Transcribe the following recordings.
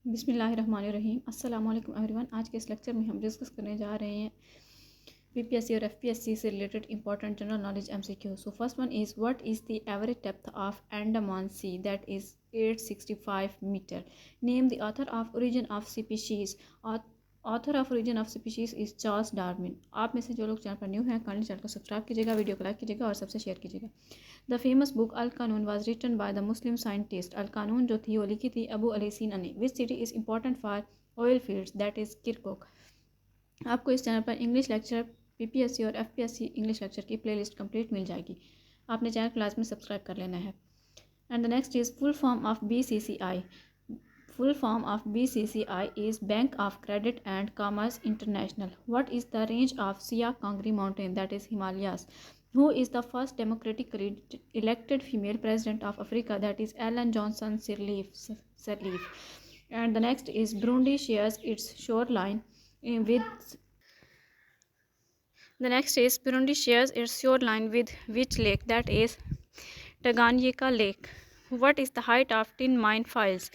बिस्मिल्लाहिर्रहमानिर्रहीम अस्सलाम वालेकुम एवरीवन। आज के इस लेक्चर में हम डिस्कस करने जा रहे हैं पीपीएससी और एफपीएससी से related important general knowledge MCQ. So first one is what is the average depth of Andaman sea, that is 865 metre. Name the author of origin of species. Author of origin of species is Charles Darwin. आप में से जो लोग channel पर new हैं kindly channel को subscribe कीजिएगा, video को लाइक कीजिएगा और सबसे शेयर कीजिएगा। The famous book Al Qanun was written by the Muslim scientist. Al Qanun जो थी वो लिखी थी अबू अली सीना ने। Which city is important for oil fields, that is Kirkuk. आपको इस चैनल पर इंग्लिश लेक्चर पीपीएससी और एफपीएससी इंग्लिश लेक्चर की प्लेलिस्ट कंप्लीट मिल जाएगी। आपने चैनल क्लास में सब्सक्राइब कर लेना है। And the next is full form of BCCI. Full form of BCCI is Bank of Credit and Commerce International. What is the range of Sia Kangri Mountain, that is Himalayas? Who is the first democratically elected female president of Africa, that is Ellen Johnson Sirleaf. And the next is Burundi shares its shoreline with the next is Burundi shares its shoreline with which lake, that is Tanganyika Lake. What is the height of Tin Mine Falls?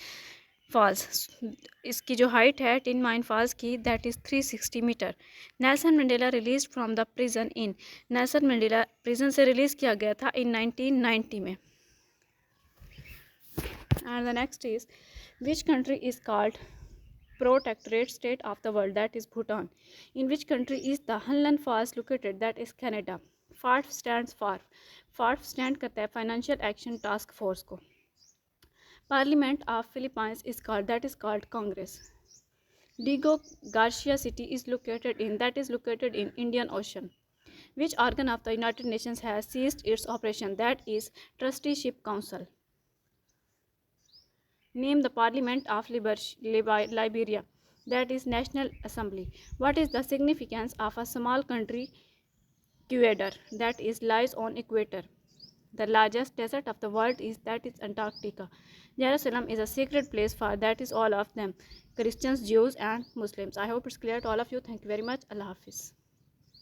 इसकी जो height है Tin Mine Falls की that is 360 metre. Nelson Mandela release from the prison in. Nelson Mandela prison से release किया गया था in 1990 में। And the next is which country is called protectorate state of the world, that is Bhutan. In which country is the Hunlen Falls located, that is Canada. फार्फ stands for, फार्फ stand करता है financial action task force को। Parliament of Philippines is called, that is called Congress. Diego Garcia city is located in, that is located in Indian Ocean. Which organ of the United Nations has ceased its operation, that is Trusteeship Council. Name the Parliament of Liberia, that is National Assembly. What is the significance of a small country Ecuador, that is lies on equator. The largest desert of the world is, that is Antarctica. Jerusalem is a sacred place for, that is all of them, Christians, Jews and Muslims. I hope it's clear to all of you. Thank you very much. Allah Hafiz.